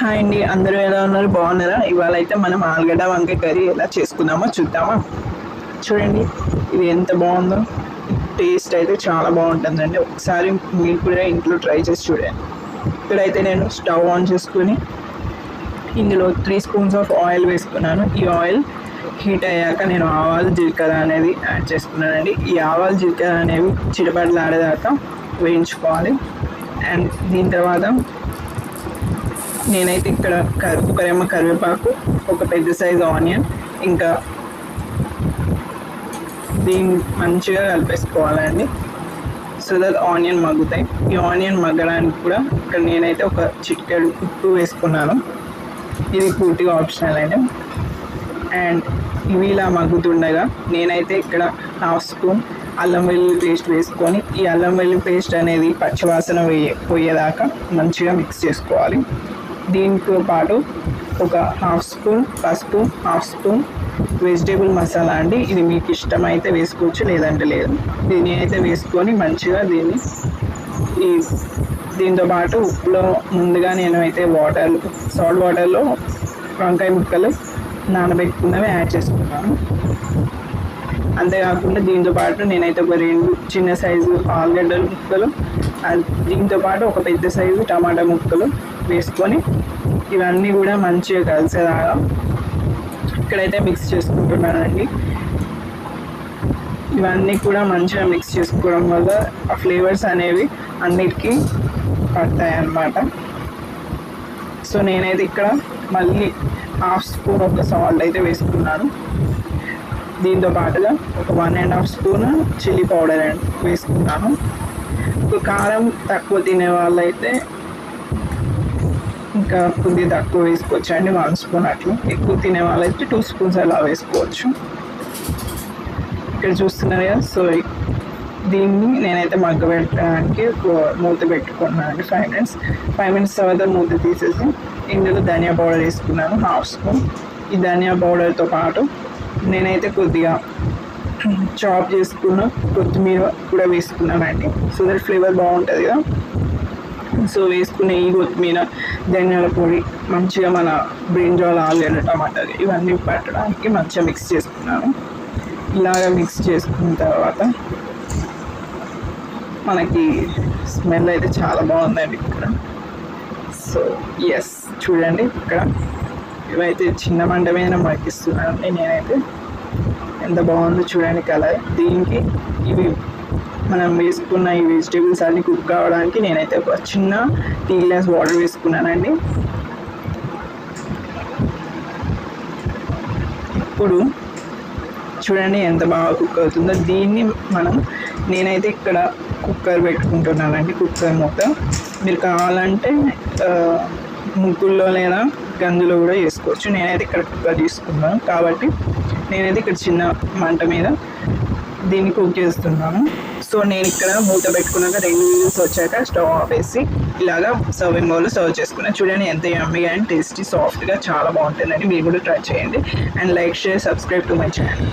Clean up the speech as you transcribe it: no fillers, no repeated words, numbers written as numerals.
Hi అండి, అందరూ ఎలా ఉన్నారు? బాగున్నారా? ఇవాళ అయితే మనం ఆలుగడ్డ వంకాయ కర్రీ ఎలా చేసుకుందామో చూద్దామా. చూడండి, ఇది ఎంత బాగుందో. టేస్ట్ అయితే చాలా బాగుంటుందండి. ఒకసారి మీరు కూడా ఇంట్లో ట్రై చేసి చూడండి. ఇక్కడైతే నేను స్టవ్ ఆన్ చేసుకుని ఇందులో 3 స్పూన్స్ ఆఫ్ ఆయిల్ వేసుకున్నాను. ఈ ఆయిల్ హీట్ అయ్యాక నేను ఆవాలు జీలకర్ర అనేది యాడ్ చేసుకున్నానండి. ఈ ఆవాలు జీలకర్ర అనేవి చిటపటలాడేదాకా వేయించుకోవాలి. అండ్ దీని తర్వాత నేనైతే ఇక్కడ ఒకరేమో కరివేపాకు, ఒక పెద్ద సైజు ఆనియన్, ఇంకా దీన్ని మంచిగా కలిపేసుకోవాలండి. సో దట్ ఆనియన్ మగ్గుతాయి. ఈ ఆనియన్ మగ్గడానికి కూడా ఇక్కడ నేనైతే ఒక చిటికెడు ఉప్పు వేసుకున్నాను. ఇది పూర్తిగా ఆప్షనల్ అండి. అండ్ ఇవి ఇలా మగ్గుతుండగా నేనైతే ఇక్కడ 1/2 స్పూన్ అల్లం వెల్లుల్లి పేస్ట్ వేసుకొని ఈ అల్లం వెల్లుల్లి పేస్ట్ అనేది పచ్చివాసన పోయేదాకా మంచిగా మిక్స్ చేసుకోవాలి. దీంతో పాటు ఒక 1/2 స్పూన్ పసుపు, 1/2 స్పూన్ వెజిటేబుల్ మసాలా అండి. ఇది మీకు ఇష్టమైతే వేసుకోవచ్చు, లేదంటే లేదు. దీన్ని అయితే వేసుకొని మంచిగా దీంతో పాటు ఉప్పులో ముందుగా నేను అయితే సాల్ట్ వాటర్లో వంకాయ ముక్కలు నానబెట్టుకున్నవి యాడ్ చేసుకున్నాను. అంతేకాకుండా దీంతో పాటు నేనైతే ఒక 2 చిన్న సైజు ఆలుగడ్డల ముక్కలు, దీంతో పాటు ఒక పెద్ద సైజు టమాటా ముక్కలు వేసుకొని ఇవన్నీ కూడా మంచిగా కలిసేలాగా ఇక్కడైతే మిక్స్ చేసుకుంటున్నానండి. ఇవన్నీ కూడా మంచిగా మిక్స్ చేసుకోవడం వల్ల ఆ ఫ్లేవర్స్ అనేవి అన్నిటికీ పడతాయి అన్నమాట. సో నేనైతే ఇక్కడ మళ్ళీ 1/2 స్పూన్ ఒక సాల్ట్ అయితే వేసుకున్నాను. దీంతో పాటుగా ఒక 1.5 స్పూన్ చిల్లీ పౌడర్ వేసుకున్నాను. కారం తక్కువ తినే వాళ్ళైతే ఇంకా కొద్దిగా తక్కువ వేసుకోవచ్చు అండి, 1 స్పూన్ అట్లా. ఎక్కువ తినే వాళ్ళైతే 2 స్పూన్స్ అలా వేసుకోవచ్చు. ఇక్కడ చూస్తున్నారు కదా. సో దీన్ని నేనైతే మగ్గబెట్టడానికి మూత పెట్టుకున్నాను 5 మినిట్స్ తర్వాత మూత తీసేసి ఇందులో ధనియా పౌడర్ వేసుకున్నాను 1/2 స్పూన్. ఈ ధనియా పౌడర్తో పాటు నేనైతే కొద్దిగా చాప్ చేసుకున్న కొత్తిమీర కూడా వేసుకున్నానండి. సో దట్ ఫ్లేవర్ బాగుంటుంది కదా. సో వేసుకునే ఈ కొత్తిమీర, ధనియాల పొడి మంచిగా మన బ్రింజాల్, ఆలుగడ్డ, టమాటా ఇవన్నీ పెట్టడానికి మంచిగా మిక్స్ చేసుకున్నాను. ఇలాగ మిక్స్ చేసుకున్న తర్వాత మనకి స్మెల్ అయితే చాలా బాగుందండి ఇక్కడ. సో ఎస్, చూడండి ఇక్కడ ఇవైతే చిన్న మంట మీద మగ్గిస్తున్నాను నేనైతే. ఎంత బాగుందో చూడండి కలర్. దీనికి ఇవి మనం వేసుకున్న ఈ వెజిటేబుల్స్ అన్నీ కుక్ కావడానికి నేనైతే ఒక చిన్న టీ గ్లాస్ వాటర్ వేసుకున్నానండి. ఇప్పుడు చూడండి ఎంత బాగా కుక్ అవుతుందో. దీన్ని నేనైతే ఇక్కడ కుక్కర్ పెట్టుకుంటున్నానండి, కుక్కర్ మూత. మీరు కావాలంటే ముగ్గుల్లో లేదా గంజులో కూడా వేసుకోవచ్చు. నేనైతే ఇక్కడ కుక్కర్ తీసుకున్నాను కాబట్టి నేనైతే ఇక్కడ చిన్న మంట మీద దీన్ని కుక్ చేస్తున్నాను. సో నేను ఇక్కడ మూత పెట్టుకున్నాక 2 విజిల్స్ వచ్చాక స్టవ్ ఆపేసి ఇలాగా సర్వింగ్ బౌల్లో సర్వ్ చేసుకున్నాను. చూడండి ఎంత యమ్మీగా అండ్ టేస్టీ, సాఫ్ట్గా చాలా బాగుంటుందండి. మీరు కూడా ట్రై చేయండి. And like, share, subscribe to my channel.